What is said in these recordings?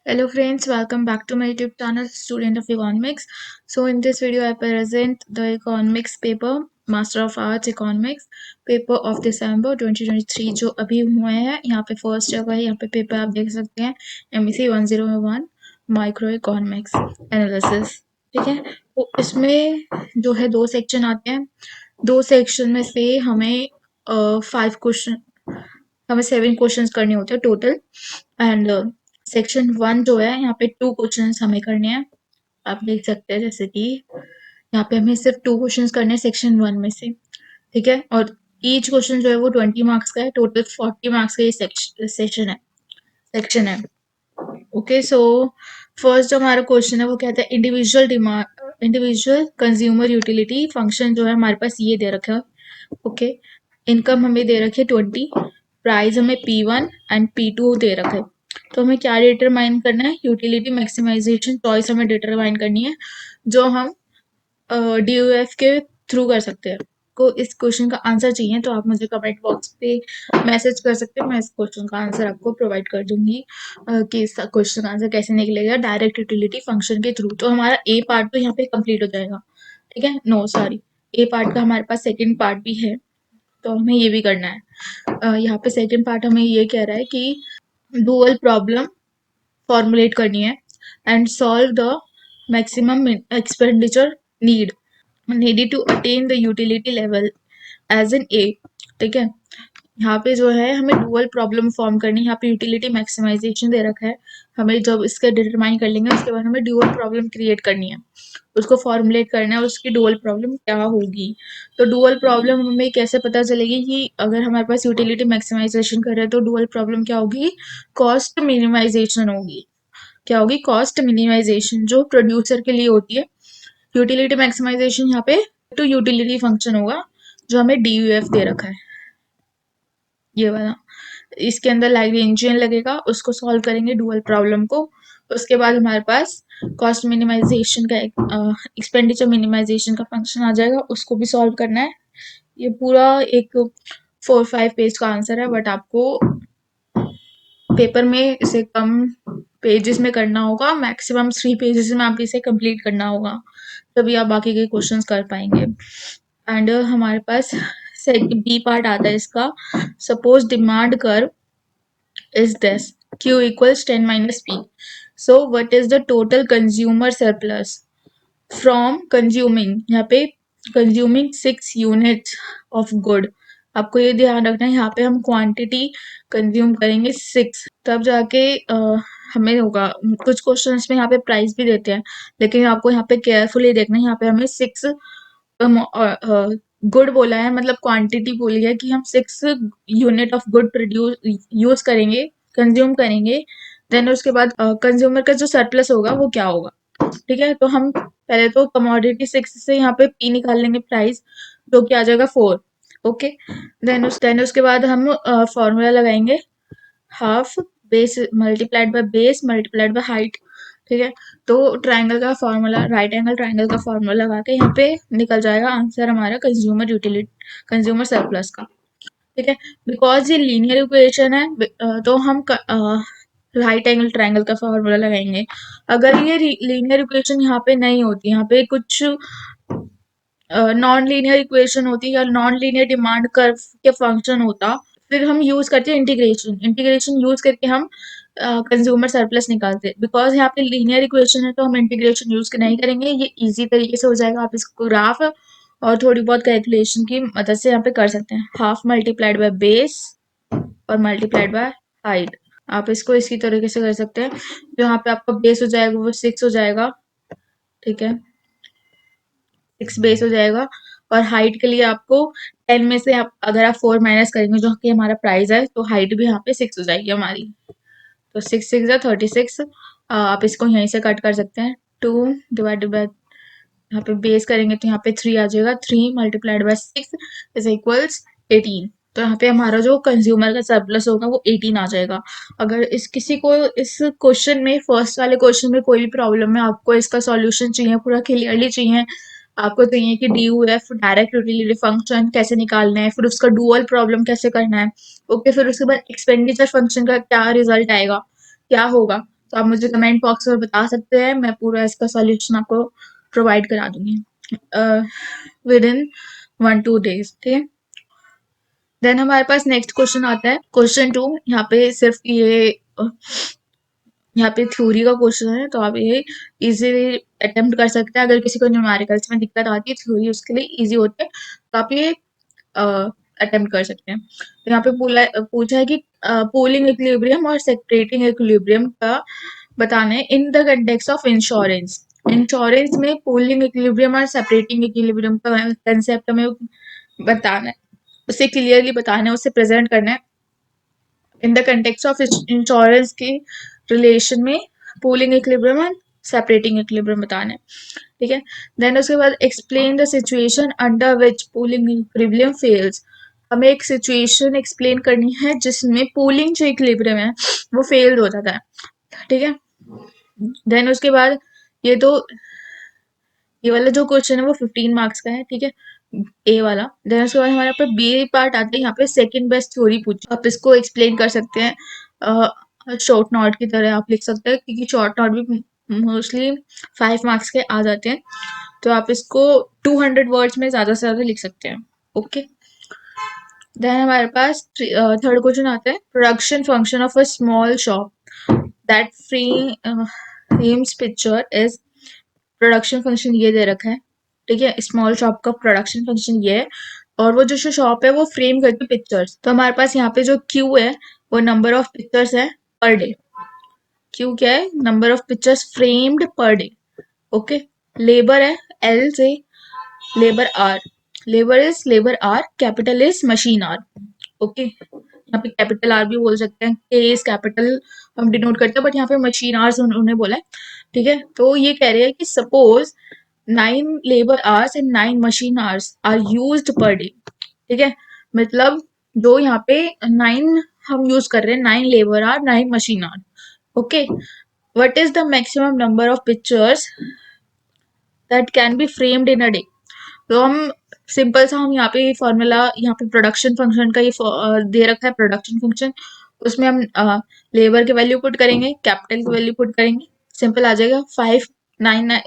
Hello friends, welcome back to my YouTube channel Student of Economics. So in this video I present the economics paper Master of Arts Economics paper of December 2023 जो अभी हुए हैं। यहाँ पे first जगह है, यहाँ पे पेपर आप देख सकते हैं MEC 101 माइक्रो इकोनॉमिक्स एनालिसिस। ठीक है, तो इसमें जो है दो सेक्शन आते हैं। दो सेक्शन में से हमें 7 क्वेश्चंस करने होते हैं टोटल। एंड सेक्शन 1 जो है यहाँ पे 2 क्वेश्चंस हमें करने हैं। आप देख सकते हैं जैसे कि यहाँ पे हमें सिर्फ 2 क्वेश्चंस करने हैं सेक्शन 1 में से। ठीक है, और ईच क्वेश्चन जो है वो 20 मार्क्स का है। टोटल 40 मार्क्स का ये सेक्शन है। ओके, सो फर्स्ट जो हमारा क्वेश्चन है वो कहता है इंडिविजुअल कंज्यूमर यूटिलिटी फंक्शन जो है हमारे पास ये दे रखा है। ओके, इनकम हमें दे रखी है 20, प्राइस हमें P1 एंड P2 दे रखा है। तो हमें क्या डिटरमाइन करना है? यूटिलिटी मैक्सिमाइजेशन चॉइस हमें डिटरमाइन करनी है, जो हम DOF के थ्रू कर सकते हैं। को इस क्वेश्चन का आंसर चाहिए तो आप मुझे कमेंट बॉक्स पे मैसेज कर सकते हैं। मैं इस क्वेश्चन का आंसर आपको प्रोवाइड कर दूंगी कि इस क्वेश्चन का आंसर कैसे निकलेगा डायरेक्ट यूटिलिटी फंक्शन के थ्रू। तो हमारा ए पार्ट तो यहाँ पे कंप्लीट हो जाएगा। ठीक है, नो सॉरी, ए पार्ट का हमारे पास सेकेंड पार्ट भी है, तो हमें ये भी करना है। यहाँ पे सेकेंड पार्ट हमें ये कह रहा है कि डुअल प्रॉब्लम फॉर्मुलेट करनी है and solve the maximum expenditure needed to attain the utility level as in A। ठीक है, यहाँ पे जो है हमें डुअल प्रॉब्लम फॉर्म करनी है। यहाँ पे यूटिलिटी मैक्सिमाइजेशन दे रखा है, हमें जब इसका डिटरमाइन कर लेंगे उसके बाद हमें डुअल प्रॉब्लम क्रिएट करनी है, उसको फॉर्मुलेट करना है, उसकी डुअल प्रॉब्लम क्या होगी। तो डुअल प्रॉब्लम हमें कैसे पता चलेगी कि अगर हमारे पास यूटिलिटी मैक्सिमाइजेशन कर रहे हैं तो डुअल प्रॉब्लम क्या होगी? कॉस्ट मिनिमाइजेशन होगी। क्या होगी? कॉस्ट मिनिमाइजेशन, जो प्रोड्यूसर के लिए होती है। यूटिलिटी मैक्सिमाइजेशन यहाँ पे तो यूटिलिटी फंक्शन होगा जो हमें DUF दे रखा है, ये वाला। इसके अंदर लैग्रेंजियन लगेगा, उसको सॉल्व करेंगे डुअल प्रॉब्लम को। उसके बाद हमारे पास कॉस्ट मिनिमाइजेशन का एक्सपेंडिचर मिनिमाइजेशन का फंक्शन आ जाएगा, उसको भी सॉल्व करना है। ये पूरा एक 4-5 पेज का आंसर है, बट आपको पेपर में इसे कम पेजेस में करना होगा, मैक्सिमम 3 पेजेस में आप इसे कंप्लीट करना होगा, तभी आप बाकी के क्वेश्चंस कर पाएंगे। एंड हमारे पास बी पार्ट आता है इसका। Suppose demand curve is this: Q equals 10 minus P. So what is the total consumer surplus from consuming? यहाँ पे consuming 6 units of good। आपको ये ध्यान रखना है, यहाँ पे हम क्वांटिटी कंज्यूम करेंगे 6, तब जाके हमें होगा। कुछ क्वेश्चंस में यहाँ पे प्राइस भी देते हैं, लेकिन आपको यहाँ पे केयरफुली देखना है। यहाँ पे हमें 6 गुड बोला है, मतलब क्वांटिटी बोली है कि हम 6 unit of good produce use करेंगे, कंज्यूम करेंगे। देन उसके बाद कंज्यूमर का जो सरप्लस होगा वो क्या होगा। ठीक है, तो हम पहले तो कमोडिटी 6 से यहाँ पे P निकाल लेंगे, प्राइस, जो कि आ जाएगा 4। ओके, देन उसके बाद हम फॉर्मूला लगाएंगे, half base multiplied by base multiplied by height. ठीक है, तो ट्राइंगल का फॉर्मूला, राइट एंगल ट्राइंगल का फॉर्मूला लगा के यहाँ पे निकल जाएगा आंसर हमारा कंज्यूमर सरप्लस का। ठीक है, बिकॉज ये लीनियर इक्वेशन है तो हम राइट एंगल ट्राइंगल का फॉर्मूला लगाएंगे। अगर ये लीनियर इक्वेशन यहाँ पे नहीं होती, यहाँ पे कुछ नॉन लीनियर इक्वेशन होती या नॉन लीनियर डिमांड कर्व के फंक्शन होता, फिर हम यूज करते हैं इंटीग्रेशन यूज करके हम कंज्यूमर सरप्लस निकालते हैं। बिकॉज यहाँ पे लीनियर इक्वेशन है तो हम इंटीग्रेशन यूज नहीं करेंगे, ये इजी तरीके से हो जाएगा। आप इसको ग्राफ और थोड़ी बहुत कैलकुलेशन की मदद से यहाँ पे कर सकते हैं। हाफ मल्टीप्लाइड बाय बेस और मल्टीप्लाइड बाय हाइट, आप इसको इसी तरीके से कर सकते हैं। जो यहाँ पे आपका बेस हो जाएगा वो 6 हो जाएगा। ठीक है, 6 बेस हो जाएगा, और हाइट के लिए आपको 10 में से आप अगर आप 4 माइनस करेंगे जो कि हमारा प्राइस है, तो हाइट भी यहाँ पे 6 हो जाएगी हमारी। तो 6 6 या 36, आप इसको यहीं से कट कर सकते हैं। 2 डिवाइडेड बाय, यहाँ पे बेस करेंगे तो यहाँ पे 3 आ जाएगा। 3 मल्टीप्लाइड बाय 6 इज इक्वल्स 18। तो यहाँ पे हमारा जो कंज्यूमर का सरप्लस होगा वो 18 आ जाएगा। अगर किसी को इस क्वेश्चन में, फर्स्ट वाले क्वेश्चन में कोई भी प्रॉब्लम है, आपको इसका सॉल्यूशन चाहिए, पूरा क्लियरली चाहिए, आपको चाहिए कि DUF डायरेक्ट यूटिलिटी फंक्शन कैसे निकालना है, फिर उसका डुअल प्रॉब्लम कैसे करना है। ओके, फिर उसके बाद एक्सपेंडिचर फंक्शन का क्या रिजल्ट आएगा, क्या होगा, तो आप मुझे कमेंट बॉक्स में बता सकते हैं, मैं पूरा इसका सॉल्यूशन आपको प्रोवाइड करा दूंगी विद इन 1-2 days, ठीक है। देन हमारे पास नेक्स्ट क्वेश्चन आता है क्वेश्चन 2। यहाँ पे सिर्फ ये यहाँ पे थ्योरी का क्वेश्चन है, तो आप ये इजीली अटेम्प्ट कर सकते हैं। अगर किसी को न्यूमेरिकल्स में दिक्कत आती है, थ्योरी उसके लिए इजी होती है, तो आप ये अटेम्प्ट कर सकते हैं। तो यहाँ पे पूछा है कि पोलिंग इक्विलिब्रियम और सेपरेटिंग इक्विलिब्रियम का बताना है in the context of insurance. Insurance में पोलिंग इक्विलिब्रियम और सेपरेटिंग इक्विलिब्रियम का कंसेप्ट हमें बताना है, उसे क्लियरली बताना है, उसे प्रेजेंट करना है in the context of insurance के रिलेशन में polling equilibrium and separating equilibrium बताना है, ठीक है। देन उसके बाद explain the situation under which polling equilibrium fails. हमें एक सिचुएशन एक्सप्लेन करनी है जिसमें पोलिंग जो इक्विलिब्रियम है वो फेल्ड हो जाता है, ठीक है। देन उसके बाद ये वाला जो क्वेश्चन है वो 15 मार्क्स का है, ठीक है, ए वाला। देन उसके बाद हमारे पे बी पार्ट आता है, यहाँ पे सेकंड बेस्ट थ्योरी पूछी, आप इसको एक्सप्लेन कर सकते हैं शॉर्ट नोट की तरह आप लिख सकते हैं, क्योंकि शॉर्ट नोट भी मोस्टली 5 मार्क्स के आ जाते हैं, तो आप इसको 200 वर्ड्स में ज्यादा से ज्यादा लिख सकते हैं, ओके। देन हमारे पास थर्ड क्वेश्चन आता है production function of a small shop that frames picture is. Production function ये दे रखा है, ठीक है, स्मॉल शॉप का प्रोडक्शन फंक्शन ये है, और वो जो शॉप है वो फ्रेम करती है पिक्चर्स। तो हमारे पास यहाँ पे जो क्यू है वो नंबर ऑफ पिक्चर्स है पर डे। क्यू क्या है? Number of pictures framed per day, okay. Labour है एल से labour hour, labour hour, capital is machine hour, okay. यहाँ पे कैपिटल आर भी बोल सकते हैं, के इज कैपिटल हम डिनोट करते हैं, बट यहाँ पे मशीन आर्स उन्होंने बोला है, ठीक है। तो ये कह रहे हैं कि suppose 9 labour hours and 9 machine hours are used per day, ठीक है। मतलब जो यहाँ पे 9 हम यूज कर रहे हैं, 9 labour our 9 machine our, okay. What is the maximum number of pictures that can be framed in a day. तो हम सिंपल सा हम यहाँ पे फॉर्मूला, यहाँ पे प्रोडक्शन फंक्शन का ये दे रखा है प्रोडक्शन फंक्शन, उसमें हम लेबर की वैल्यू पुट करेंगे, कैपिटल की वैल्यू पुट करेंगे, सिंपल आ जाएगा 5 9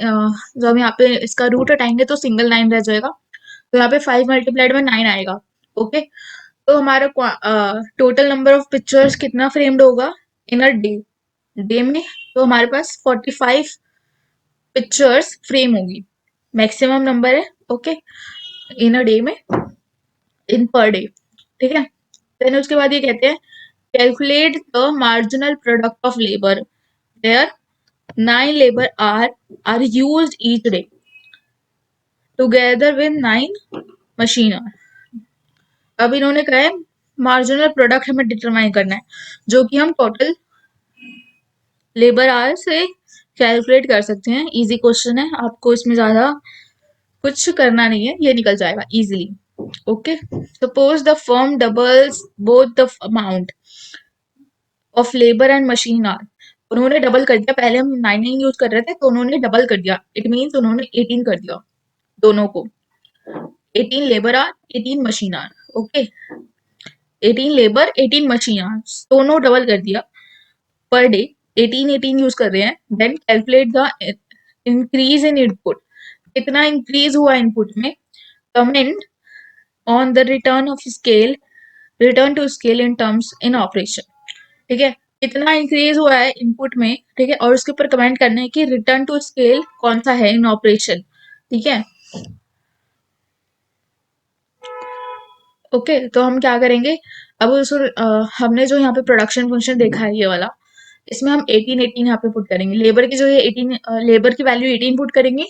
जब हम यहाँ पे इसका रूट हटाएंगे तो सिंगल 9 रह जाएगा, तो यहाँ पे 5 मल्टीप्लाइड में 9 आएगा, ओके। तो हमारा टोटल नंबर ऑफ पिक्चर्स कितना फ्रेम्ड होगा इन अ डे, डे में, तो हमारे पास 45 पिक्चर्स फ्रेम होगी, मैक्सिमम नंबर है, ओके, इन अ डे में, इन पर डे, ठीक है। देन उसके बाद ये कहते हैं calculate the marginal product of labour there 9 labour hour used each day together with 9 machine hour. अब इन्होंने कहा है मार्जिनल प्रोडक्ट हमें डिटरमाइन करना है, जो कि हम टोटल लेबर आवर से कैलकुलेट कर सकते हैं। इजी क्वेश्चन है, आपको इसमें ज्यादा कुछ करना नहीं है, ये निकल जाएगा easily, okay. Suppose the firm doubles both the amount of labour and machine hour. उन्होंने डबल कर दिया, पहले हम 9 यूज कर रहे थे तो उन्होंने डबल कर दिया, इट मीन्स उन्होंने 18 कर दिया दोनों को, 18 labour hour 18 machine hour, okay. 18 labour 18 machine hour दोनों डबल कर दिया पर डे, 18 यूज कर रहे हैं। Then calculate the increase in input, कितना इंक्रीज हुआ इनपुट में, comment on the return to scale in terms in operation, ठीक है। कितना इंक्रीज हुआ है इनपुट में, ठीक है, और उसके ऊपर कमेंट करना है कि रिटर्न टू स्केल कौन सा है इन ऑपरेशन, ठीक है, ओके। तो हम क्या करेंगे अब हमने जो यहाँ पे प्रोडक्शन फंक्शन देखा है ये वाला, इसमें हम 18 यहाँ पे पुट करेंगे, लेबर की जो ये 18 लेबर की वैल्यू 18 पुट करेंगे,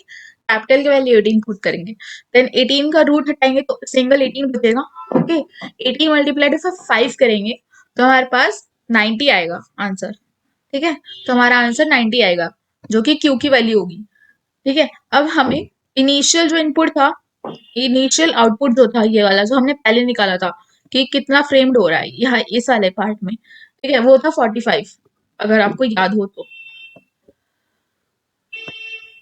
कैपिटल की वैल्यू 18 पुट करेंगे। देन 18 का रूट हटाएंगे तो सिंगल 18 बचेगा, ओके। 18 मल्टीप्लाइड 5 करेंगे तो हमारे पास 90 आएगा आंसर, ठीक है। तो हमारा आंसर 90 आएगा, जो कि क्यू की वैल्यू होगी, ठीक है। अब हमें इनिशियल जो इनपुट था, इनिशियल आउटपुट जो था ये वाला जो हमने पहले निकाला था कि कितना फ्रेम्ड हो रहा है यहाँ इस वाले पार्ट में, ठीक है, वो था 45, अगर आपको याद हो तो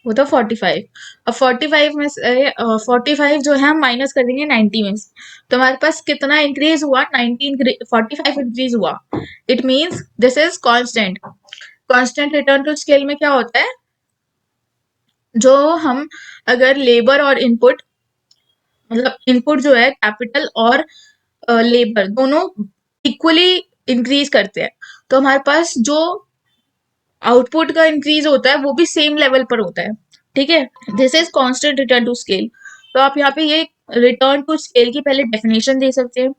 वो था 45। अब 45 में से 45 जो है हम माइनस कर देंगे 90 में से, तो हमारे पास कितना इंक्रीज हुआ, 45 इंक्रीज हुआ, it means this is constant, constant return to scale में क्या होता है, जो हम अगर लेबर और इनपुट, मतलब इनपुट जो है कैपिटल और लेबर दोनों इक्वली इंक्रीज करते हैं, तो हमारे पास जो आउटपुट का इंक्रीज होता है वो भी सेम लेवल पर होता है। ठीक है, this is constant return to scale. तो आप यहाँ पे ये रिटर्न टू स्केल की पहले डेफिनेशन दे सकते हैं,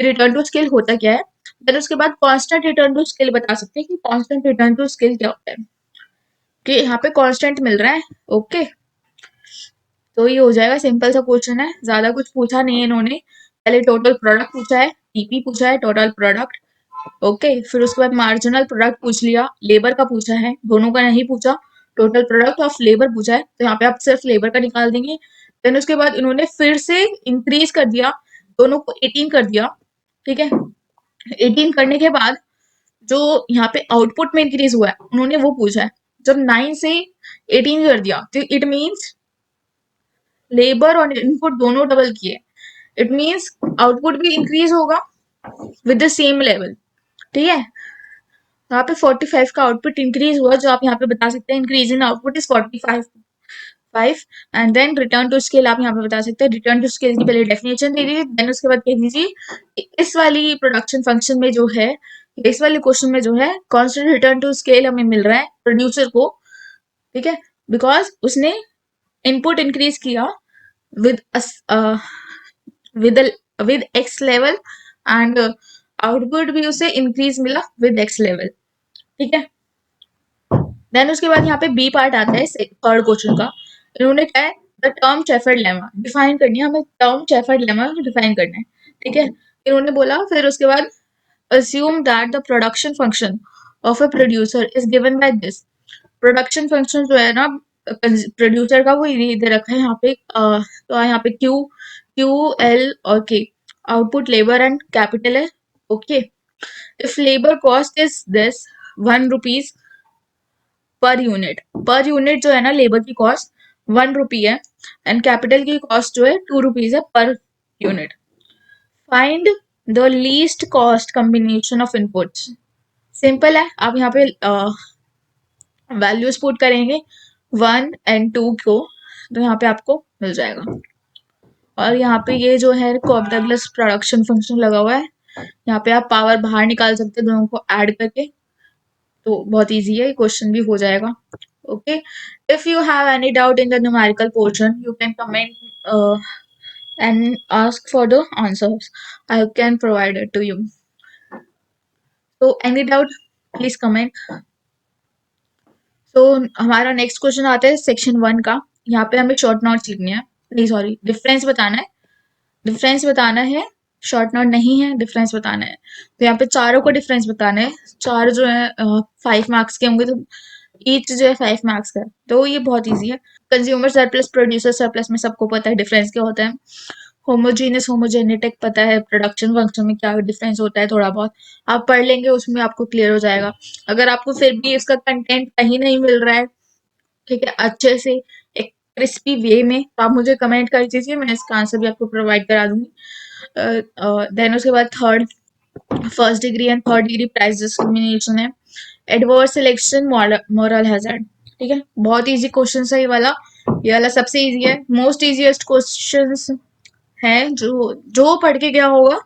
रिटर्न टू स्केल होता क्या है, फिर उसके बाद कांस्टेंट रिटर्न टू स्केल बता सकते हैं कि कांस्टेंट रिटर्न टू स्केल क्या होता है, कि यहाँ पे कांस्टेंट मिल रहा है। ओके, तो ये हो जाएगा, सिंपल सा क्वेश्चन है, ज्यादा कुछ पूछा नहीं है इन्होंने। पहले टोटल प्रोडक्ट पूछा है, टीपी पूछा है, टोटल प्रोडक्ट। ओके, फिर उसके बाद मार्जिनल प्रोडक्ट पूछ लिया, लेबर का पूछा है, दोनों का नहीं पूछा, टोटल प्रोडक्ट ऑफ लेबर पूछा है, तो यहाँ पे आप सिर्फ लेबर का निकाल देंगे। देन उसके बाद इन्होंने फिर से इंक्रीज कर दिया, दोनों को 18 कर दिया। ठीक है, 18 करने के बाद जो यहाँ पे आउटपुट में इंक्रीज हुआ है उन्होंने वो पूछा है। जब 9 से 18 कर दिया तो इट मीन्स लेबर और इनपुट दोनों डबल किए, इट मीन्स आउटपुट भी इंक्रीज होगा विद द सेम लेवल। ठीक है, यहाँ पे 45 का आउटपुट इंक्रीज हुआ, जो आप यहाँ पे बता सकते हैं increase in output is 45 5। And then return to scale आप यहाँ पे बता सकते हैं, रिटर्न टू स्केल की पहले डेफिनेशन दे दीजिए, देन उसके बाद कह दीजिए इस वाली प्रोडक्शन फंक्शन में जो है, इस वाले क्वेश्चन में जो है कांस्टेंट रिटर्न टू स्केल हमें मिल रहा है प्रोड्यूसर को। ठीक है, बिकॉज उसने इनपुट इंक्रीज किया with with with x level, and output भी उसे इंक्रीज मिला विद एक्स लेवल। ठीक है, देन उसके बाद यहाँ पे बी पार्ट आता है थर्ड क्वेश्चन का। इन्होंने क्या है, the term shepherd lemma define करनी है, हमें टर्म शेफर्ड लेमा डिफाइन करना है। ठीक है, इन्होंने बोला फिर उसके बाद assume that the production function of a producer is given by this। Production function जो है ना प्रोड्यूसर का, वो ये दे रखा है यहाँ पे, तो यहाँ पे क्यू एल और के, आउटपुट लेबर एंड कैपिटल है। Okay, if labour cost is this 1 rupees per unit जो है ना लेबर की कॉस्ट 1 रुपी है, एंड कैपिटल की कॉस्ट जो है 2 रुपीज है per unit. Find the least cost combination of inputs. Simple है, आप यहाँ पे वैल्यूज पुट करेंगे 1 और 2 को, तो यहाँ पे आपको मिल जाएगा। और यहाँ पे ये जो है कॉब डगलस प्रोडक्शन फंक्शन लगा हुआ है, यहाँ पे आप पावर बाहर निकाल सकते हैं दोनों को ऐड करके, तो बहुत इजी है, क्वेश्चन भी हो जाएगा। Okay, if you have any doubt in the numerical portion you can comment and ask for the answers. I can provide it to you. So any doubt, please comment. So हमारा next question आता है section 1 का। यहाँ पे हमें short notes लिखनी है, नहीं सॉरी डिफरेंस बताना है, डिफरेंस बताना है, शॉर्ट नोट नहीं है, डिफरेंस बताना है। तो यहाँ पे चारों को डिफरेंस बताना है, चार जो है 5 मार्क्स के होंगे, तो ईच जो है 5 मार्क्स का, तो ये बहुत इजी है। कंज्यूमर सरप्लस प्रोड्यूसर सरप्लस में सबको पता है डिफरेंस क्या होता है। होमोजीनियस होमोजेनेटिक पता है, प्रोडक्शन फंक्शन में क्या डिफरेंस होता है थोड़ा बहुत आप पढ़ लेंगे, उसमें आपको क्लियर हो जाएगा। अगर आपको फिर भी इसका कंटेंट कहीं नहीं मिल रहा है, ठीक है, अच्छे से एक क्रिस्पी वे में, तो आप मुझे कमेंट कर दीजिए, मैं इसका आंसर भी आपको प्रोवाइड करा दूंगी। देन उसके बाद third, first degree and third degree price discrimination है, एडवर्स सिलेक्शन, मॉरल हैजर्ड। ठीक है, बहुत इजी क्वेश्चन है ये वाला सबसे इजी है, मोस्ट इजीएस्ट क्वेश्चन है, जो पढ़ के गया होगा,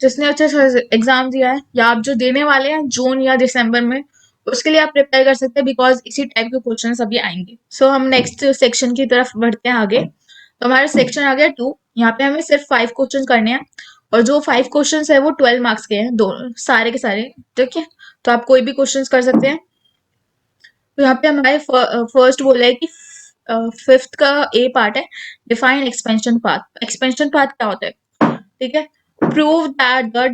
जिसने अच्छे से एग्जाम दिया है, या आप जो देने वाले हैं जून या दिसंबर में, उसके लिए आप प्रिपेयर कर सकते हैं, बिकॉज इसी टाइप के क्वेश्चन अभी आएंगे। सो हम नेक्स्ट सेक्शन की तरफ बढ़ते हैं आगे। तो हमारा सेक्शन आ गया 2, यहाँ पे हमें सिर्फ 5 क्वेश्चन करने हैं, और जो 5 क्वेश्चन है वो 12 मार्क्स के हैं, दो सारे के सारे। ठीक है, तो आप कोई भी क्वेश्चन कर सकते हैं। तो यहाँ पे हमारे फर्स्ट बोला है कि फिफ्थ का ए पार्ट है, define expansion path. Expansion path क्या होता है, ठीक है, prove that the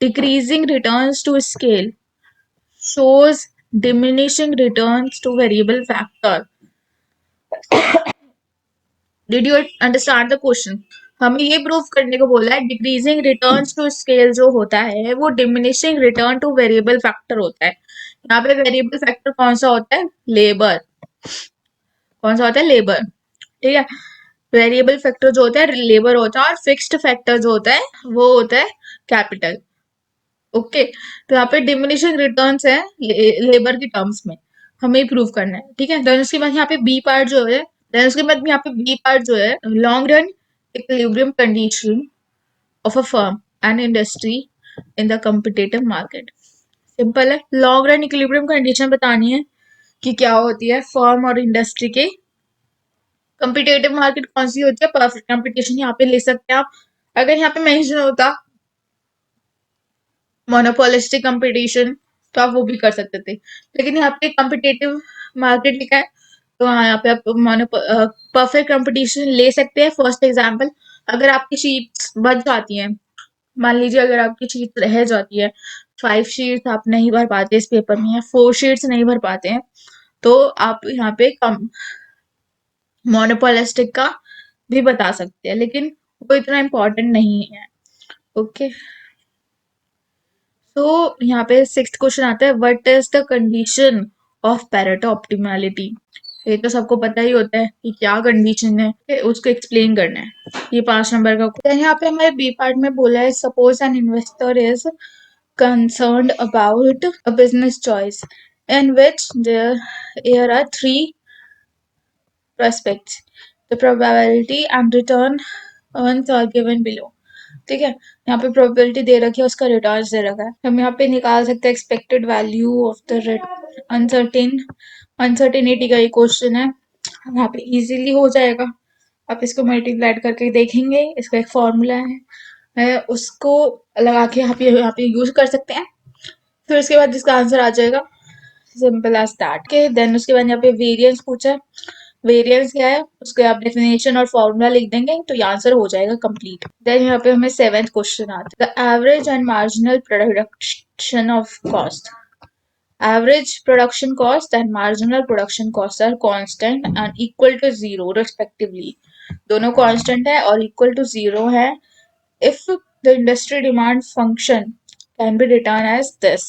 decreasing returns to scale shows diminishing returns to variable factor। Did you understand the question? हमें ये प्रूव करने को बोला है डिक्रीजिंग रिटर्न्स टू स्केल जो होता है वो diminishing return two variable factor होता है। यहाँ पे वेरिएबल फैक्टर कौन सा होता है, लेबर। कौन सा होता है, लेबर। ठीक है, वेरिएबल फैक्टर जो होता है लेबर होता है, और फिक्स्ड फैक्टर जो होता है वो होता है कैपिटल। ओके, तो यहाँ पे डिमिनिशिंग रिटर्न्स है लेबर के टर्म्स में, हमें प्रूव करना है, ठीक है। देन उसके बाद यहाँ पे बी पार्ट जो है, देन उसके बाद यहाँ पे बी पार्ट जो है, long run equilibrium condition of a firm and industry in the competitive market. Simple है, लॉन्ग रन इक्विलिब्रियम कंडीशन बतानी है कि क्या होती है फर्म और इंडस्ट्री के। कम्पिटेटिव मार्केट कौन सी होती है, परफेक्ट कंपटीशन यहाँ पे ले सकते हैं आप। अगर यहाँ पे मेंशन होता मोनोपोलिस्टिक कंपटीशन तो आप वो भी कर सकते थे, लेकिन यहाँ पे कम्पिटेटिव मार्केट लिखा है, तो हाँ यहाँ पे आप मोनो परफेक्ट कंपटीशन ले सकते हैं। फर्स्ट एग्जांपल, अगर आपकी शीट्स बच जाती हैं, मान लीजिए अगर आपकी शीट रह जाती है, 5 शीट्स आप नहीं भर पाते इस पेपर में, या 4 शीट्स नहीं भर पाते हैं, तो आप यहाँ पे कम मोनोपोलिस्टिक का भी बता सकते हैं, लेकिन वो इतना इम्पोर्टेंट नहीं है। ओके, तो यहाँ पे सिक्स्थ क्वेश्चन आता है, what is the condition of Pareto optimality. ये तो सबको पता ही होता है कि क्या कंडीशन है, उसको एक्सप्लेन करना है। ये 5 नंबर का क्वेश्चन। यहाँ पे हमारे बी पार्ट में बोला है, suppose an investor is concerned about a business choice in which there are three prospects. The probability and return earns are given below. ठीक है, यहाँ पे प्रोबेबिलिटी दे रखी है, उसका रिटर्न दे रखा है। हम यहाँ पे निकाल सकते हैं expected value of the uncertainty का ये क्वेश्चन है, यहाँ पे इजीली हो जाएगा। आप इसको मल्टीप्लाई करके देखेंगे, इसका एक फॉर्मूला है उसको लगा के आप यहाँ पे यूज कर सकते हैं, फिर उसके बाद इसका आंसर आ जाएगा, सिंपल एज दैट के। देन उसके बाद यहाँ पे वेरिएंस पूछा है, वेरिएंस क्या है उसके आप डेफिनेशन और फॉर्मूला लिख देंगे तो ये आंसर हो जाएगा कंप्लीट। देन यहाँ पे हमें 7th क्वेश्चन आता है, the average and marginal production of cost. Average production cost and marginal production cost are constant and equal to 0 respectively. दोनों कांस्टेंट है और इक्वल टू 0 है if the industry demand function can be written as this,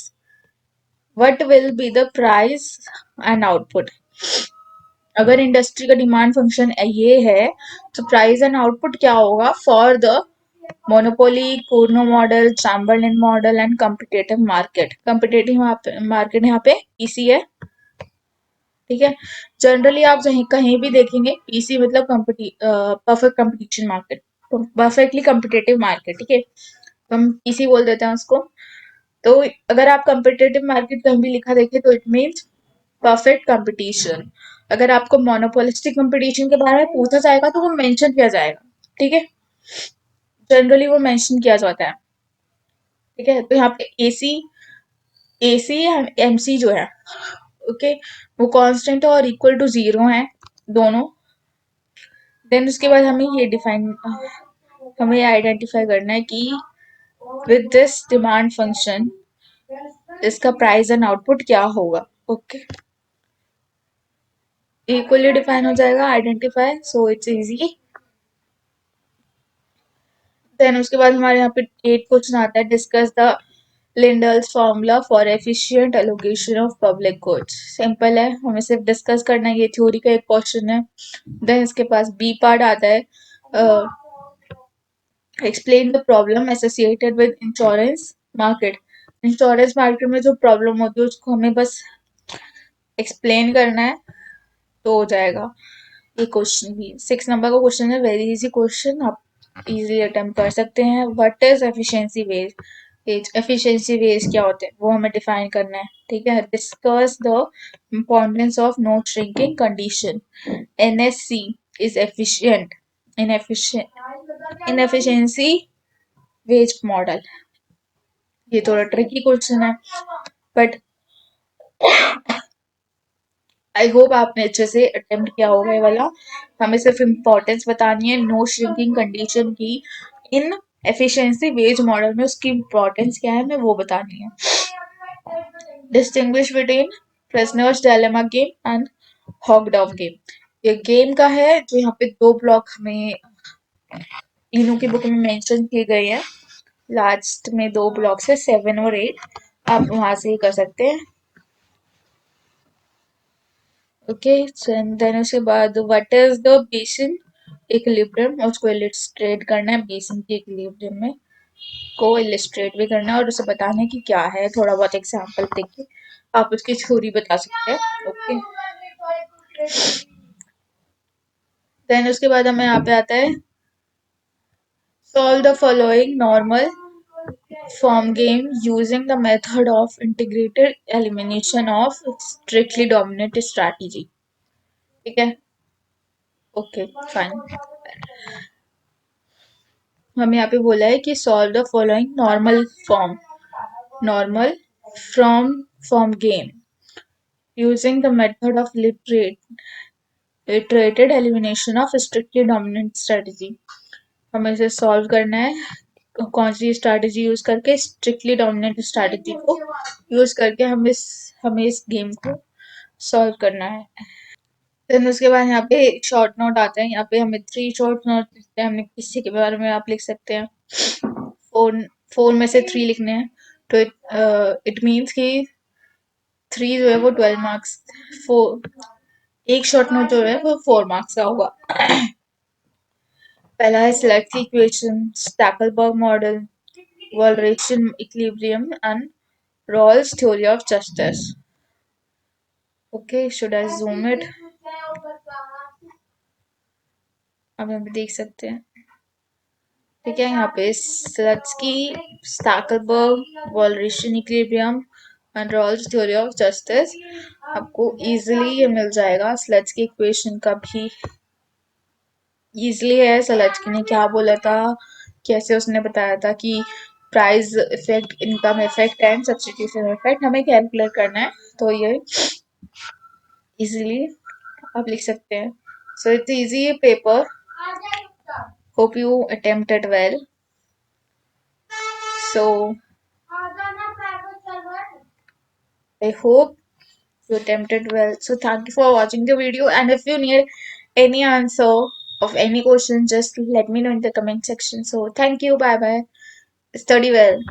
what will be the price and output। अगर industry का demand function ये है तो price and output क्या होगा for the monopoly, cornu model, Chamberlain model and competitive market. Competitive market यहाँ पे PC है, ठीक है। जनरली आप कहीं भी देखेंगे पीसी मतलब perfect competition market, perfectly competitive market, ठीक है, तो हम पीसी बोल देते हैं उसको। तो अगर आप कम्पिटेटिव मार्केट कहीं भी लिखा देखें तो इट मीन्स परफेक्ट कंपटीशन। अगर आपको मोनोपोलिस्टिक कंपटीशन के बारे में पूछा जाएगा तो वो मेंशन किया जाएगा, ठीक है, जनरली वो मेंशन किया जाता है, ठीक है। तो यहाँ पे एसी एसी एमसी जो है, ओके, वो कांस्टेंट और इक्वल टू 0 है दोनों। देन उसके बाद हमें आइडेंटिफाई करना है कि विद दिस डिमांड फंक्शन इसका प्राइस एंड आउटपुट क्या होगा। ओके, इक्वली डिफाइन हो जाएगा identify, so it's easy. Then उसके बाद हमारे यहाँ पे 8 क्वेश्चन आता है, discuss the Lindahl's formula for efficient allocation of public goods. Simple है, हमें सिर्फ डिस्कस करना है, ये थ्योरी का एक क्वेश्चन है। देन इसके पास बी पार्ट आता है, explain the problem associated with insurance market. Insurance market में जो प्रॉब्लम होती है उसको हमें बस एक्सप्लेन करना है तो हो जाएगा। ये क्वेश्चन भी 6 नंबर का क्वेश्चन है, वेरी इजी क्वेश्चन, आप इजीली अटेम्प्ट कर सकते हैं। What is efficiency wage. Efficiency wage क्या होते हैं वो हमें डिफाइन करना है, ठीक है। Discuss the importance of no shrinking condition. NSC is efficient inefficiency wage model. ये थोड़ा ट्रिकी क्वेश्चन है, बट आई होप आपने अच्छे से अटेम्प्ट किया होगा ये वाला। हमें सिर्फ इम्पोर्टेंस बतानी है नो श्रिंकिंग कंडीशन की इन एफिशिएंसी वेज मॉडल में, उसकी इम्पोर्टेंस क्या है हमें वो बतानी है। Distinguish between prisoners dilemma game and hawk dove game. ये गेम का है जो यहाँ पे 2 ब्लॉक हमें तीनों की बुक में मेंशन किए गए हैं। लास्ट में 2 ब्लॉक्स है 7 और 8, आप वहां से ही कर सकते हैं। ओके, देन उसके बाद what is the basin equilibrium, उसको इलिस्ट्रेट करना है बेसिन के इक्विलिब्रियम में। को इलिस्ट्रेट भी करना है और उसे बताना है कि क्या है, थोड़ा बहुत एग्जाम्पल देके आप उसकी थ्योरी बता सकते हैं। ओके, देन उसके बाद हमें यहाँ पे आता है solve the following normal form game using the method of integrated elimination of strictly dominant strategy. ठीक है, ओके फाइन। हमें यहाँ पे बोला है कि solve the following normal from form game using the method of iterated elimination of strictly dominant strategy। हमें इसे सॉल्व करना है कौन सी स्ट्रैटेजी यूज करके, स्ट्रिक्टली डोमिनेंट स्ट्रैटेजी को यूज करके हमें इस गेम को सॉल्व करना है। देन उसके बाद यहाँ पे शॉर्ट नोट आते हैं, यहाँ पे हमें 3 शॉर्ट नोट दिखते हैं, हमने किसी के बारे में आप लिख सकते हैं। 4 में से 3 लिखने हैं, तो इट मीन्स कि 3 जो है वो 12 मार्क्स, 1 शॉर्ट नोट जो है वो 4 मार्क्स का होगा। पहला है select equation, Stackelberg model, Walrasian equilibrium and Rawls theory of justice. Okay, should I zoom it? अब हम देख सकते हैं। ठीक है, यहाँ पे Slutsky, Stackelberg, Walrasian equilibrium and Rawls theory of justice आपको इजीली ये मिल जाएगा। स्लट्सकी इक्वेशन का भी इजीली है। स्लट्सकी ने क्या बोला था, कैसे उसने बताया था कि price effect, income effect and substitution effect हमें कैलकुलेट करना है, तो ये इजीली आप लिख सकते हैं। सो it's easy paper, hope you attempted well. So I hope you attempted well. So thank you for watching the video, and if you need any answer of any question, just let me know in the comment section. So thank you, bye bye, study well.